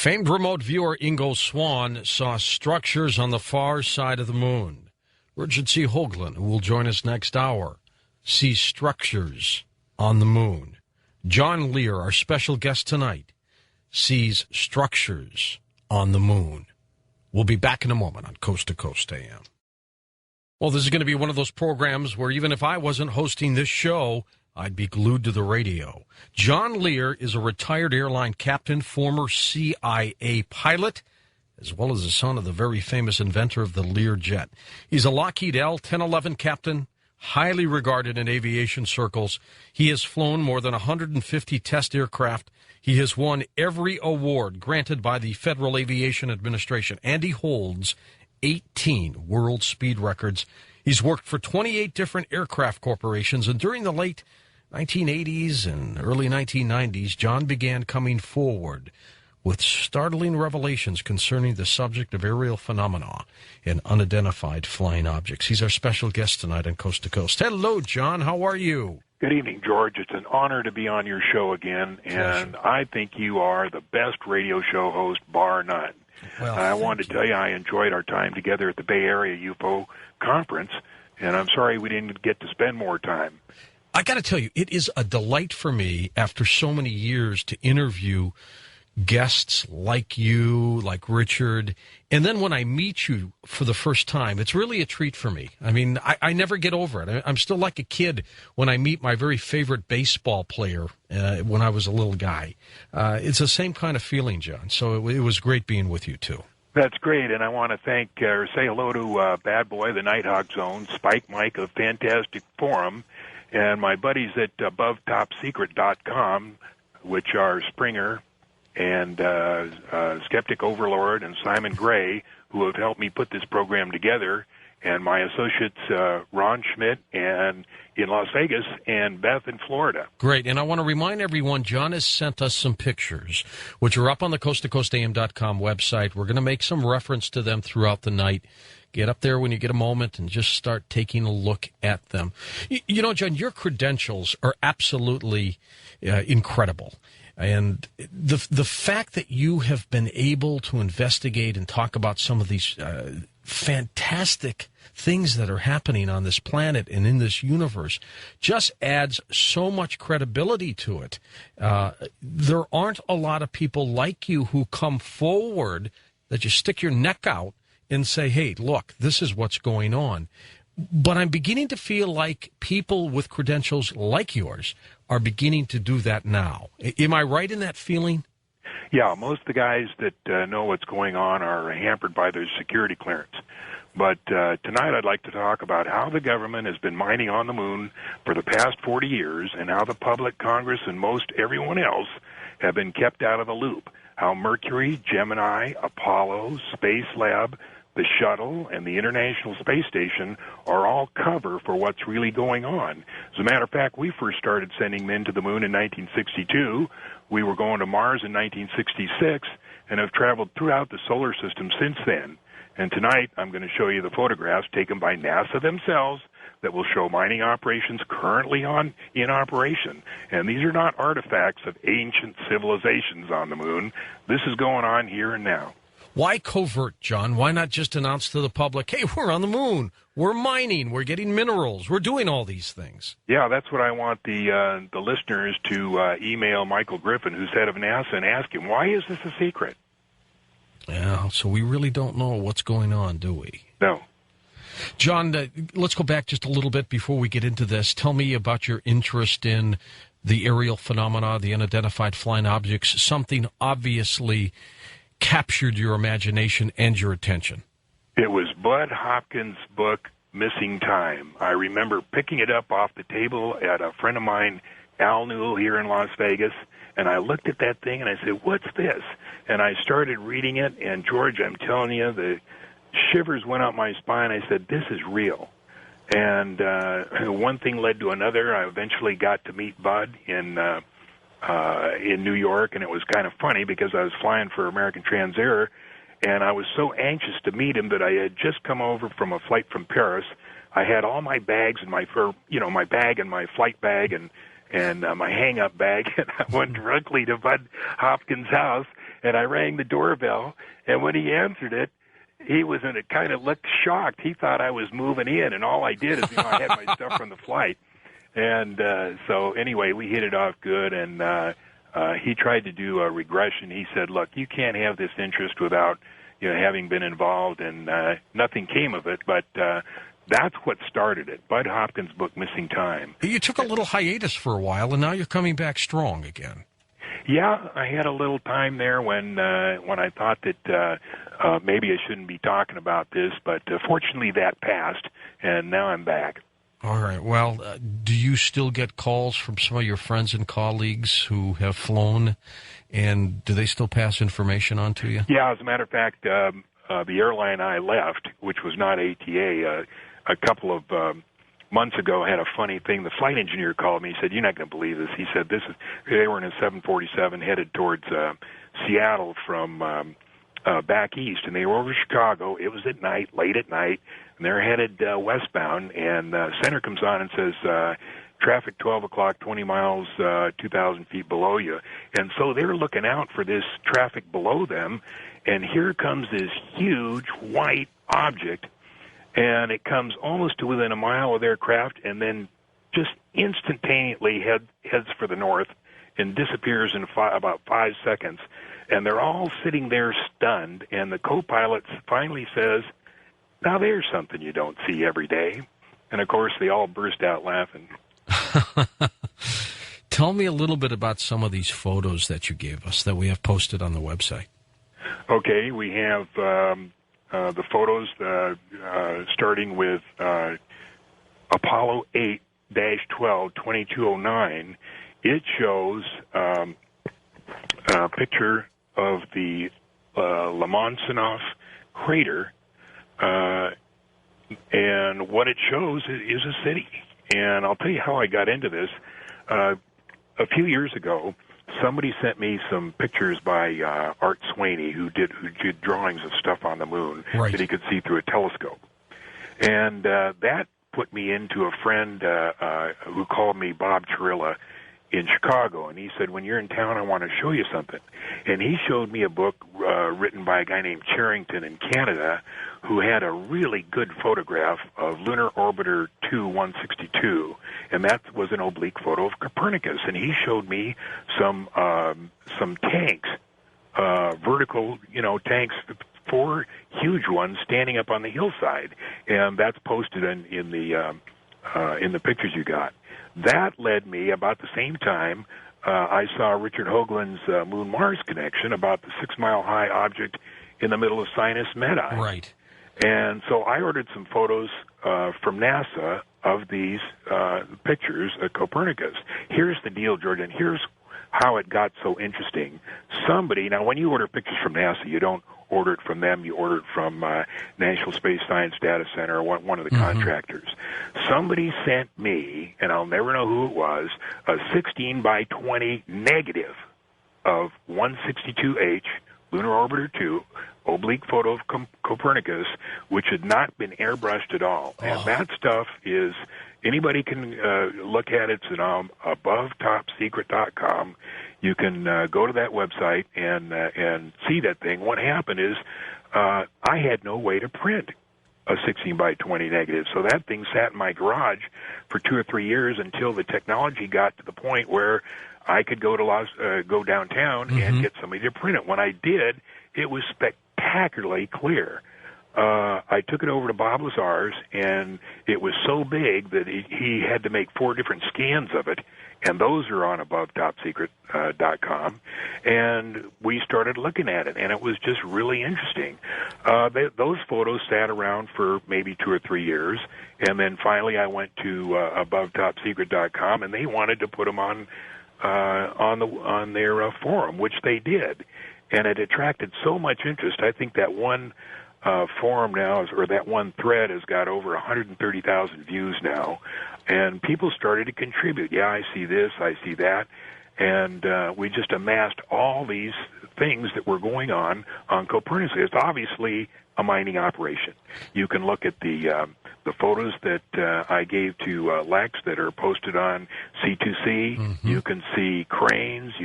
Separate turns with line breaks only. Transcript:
Famed remote viewer Ingo Swann saw structures on the far side of the moon. Richard C. Hoagland, who will join us next hour, sees structures on the moon. John Lear, our special guest tonight, sees structures on the moon. We'll be back in a moment on Coast to Coast AM. Well, this is going to be one of those programs where even if I wasn't hosting this show, I'd be glued to the radio. John Lear is a retired airline captain, former CIA pilot, as well as the son of the very famous inventor of the Lear Jet. He's a Lockheed L-1011 Captain, highly regarded in aviation circles. He has flown more than 150 test aircraft. He has won every award granted by the Federal Aviation Administration, and he holds 18 world speed records. He's worked for 28 different aircraft corporations, and during the late 1980s and early 1990s, John began coming forward with startling revelations concerning the subject of aerial phenomena and unidentified flying objects. He's our special guest tonight on Coast to Coast. Hello, John. How are you?
Good evening, George. It's an honor to be on your show again, and
Pleasure.
I think you are the best radio show host, bar none.
Well,
I wanted to tell you I enjoyed our time together at the Bay Area UFO conference, and I'm sorry we didn't get to spend more time.
I got to tell you, it is a delight for me after so many years to interview guests like you, like Richard, and then when I meet you for the first time, it's really a treat for me. I mean, I never get over it. I'm still like a kid when I meet my very favorite baseball player when I was a little guy. It's the same kind of feeling, John, so it was great being with you, too.
That's great, and I want to thank or say hello to Bad Boy, the Nighthawk Zone, Spike Mike of Fantastic Forum, and my buddies at AboveTopSecret.com, which are Springer and Skeptic Overlord and Simon Gray, who have helped me put this program together, and my associates Ron Schmidt and in Las Vegas and Beth in Florida.
Great, and I want to remind everyone, John has sent us some pictures, which are up on the coasttocoastam.com website. We're going to make some reference to them throughout the night. Get up there when you get a moment and just start taking a look at them. You know, John, your credentials are absolutely incredible. And the fact that you have been able to investigate and talk about some of these fantastic things that are happening on this planet and in this universe just adds so much credibility to it. There aren't a lot of people like you who come forward that you stick your neck out and say, hey, look, this is what's going on. But I'm beginning to feel like people with credentials like yours are beginning to do that now. Am I right in that feeling?
Yeah, most of the guys that know what's going on are hampered by their security clearance. But tonight I'd like to talk about how the government has been mining on the moon for the past 40 years and how the public, Congress, and most everyone else have been kept out of the loop. How Mercury, Gemini, Apollo, Space Lab, the shuttle, and the International Space Station are all cover for what's really going on. As a matter of fact, we first started sending men to the moon in 1962. We were going to Mars in 1966 and have traveled throughout the solar system since then. And tonight I'm going to show you the photographs taken by NASA themselves that will show mining operations currently in operation. And these are not artifacts of ancient civilizations on the moon. This is going on here and now.
Why covert, John? Why not just announce to the public, hey, we're on the moon, we're mining, we're getting minerals, we're doing all these things?
Yeah, that's what I want the listeners to email Michael Griffin, who's head of NASA, and ask him, why is this a secret?
Yeah, so we really don't know what's going on, do we?
No.
John, let's go back just a little bit before we get into this. Tell me about your interest in the aerial phenomena, the unidentified flying objects, something obviously captured your imagination and your attention.
It was Bud Hopkins' book, Missing Time. I remember picking it up off the table at a friend of mine, Al Newell, here in Las Vegas, and I looked at that thing and I said, what's this? And I started reading it, and George, I'm telling you, the shivers went up my spine. I said, this is real. And one thing led to another. I eventually got to meet Bud in New York, and it was kind of funny because I was flying for American Transair, and I was so anxious to meet him that I had just come over from a flight from Paris. I had all my bags and my bag and my flight bag and my hang-up bag, and I went directly to Bud Hopkins' house, And I rang the doorbell, and when he answered it, he was in a kind of looked shocked. He thought I was moving in, and all I did is, I had my stuff from the flight. And so anyway, we hit it off good, and he tried to do a regression. He said, look, you can't have this interest without having been involved, and nothing came of it, but that's what started it. Bud Hopkins' book, Missing Time.
You took a little hiatus for a while, and now you're coming back strong again.
Yeah, I had a little time there when I thought that maybe I shouldn't be talking about this, but fortunately that passed, and now I'm back.
All right. Well, do you still get calls from some of your friends and colleagues who have flown, and do they still pass information on to you?
Yeah, as a matter of fact, the airline I left, which was not ATA, a couple of months ago had a funny thing. The flight engineer called me. He said, "You're not going to believe this." He said, they were in a 747 headed towards Seattle from back east, and they were over Chicago. It was at night, late at night, and they're headed westbound, and center comes on and says, traffic 12 o'clock, 20 miles, 2,000 feet below you. And so they were looking out for this traffic below them, and here comes this huge white object, and it comes almost to within a mile of their craft, and then just instantaneously heads for the north and disappears in about 5 seconds. And they're all sitting there stunned, and the co-pilot finally says, "Now there's something you don't see every day." And, of course, they all burst out laughing.
Tell me a little bit about some of these photos that you gave us that we have posted on the website.
Okay, we have the photos starting with Apollo 8-12-2209. It shows a picture of the Lemonsinoff crater, and what it shows is a city. And I'll tell you how I got into this. A few years ago, somebody sent me some pictures by Art Sweeney, who did drawings of stuff on the moon that he could see through a telescope. And that put me into a friend who called me, Bob Chirilla, in Chicago, and he said, "When you're in town, I want to show you something." And he showed me a book written by a guy named Charrington in Canada, who had a really good photograph of Lunar Orbiter 2-162, and that was an oblique photo of Copernicus. And he showed me some tanks, vertical, tanks, 4 huge ones standing up on the hillside, and that's posted in the pictures you got. That led me, about the same time, I saw Richard Hoagland's Moon-Mars connection about the 6-mile-high object in the middle of Sinus Medai.
Right.
And so I ordered some photos from NASA of these pictures of Copernicus. Here's the deal, George, and here's how it got so interesting. Now when you order pictures from NASA, you don't order it from them, you order it from National Space Science Data Center, or one of the contractors. Somebody sent me, and I'll never know who it was, a 16 by 20 negative of 162H, Lunar Orbiter 2, oblique photo of Copernicus, which had not been airbrushed at all. And that stuff is, anybody can look at it. It's on abovetopsecret.com. You can go to that website and see that thing. What happened is I had no way to print a 16 by 20 negative, so that thing sat in my garage for 2 or 3 years until the technology got to the point where I could go downtown and get somebody to print it. When I did, it was spectacularly clear. I took it over to Bob Lazar's, and it was so big that he had to make 4 different scans of it, and those are on abovetopsecret.com. And we started looking at it, and it was just really interesting. Those photos sat around for maybe 2 or 3 years, and then finally I went to abovetopsecret.com, and they wanted to put them on their forum, which they did, and it attracted so much interest. I think that one forum now, or that one thread, has got over 130,000 views now, and people started to contribute. Yeah, I see this, I see that, and we just amassed all these things that were going on Copernicus. It's obviously a mining operation. You can look at the photos that I gave to Lex that are posted on C2C. You can see cranes.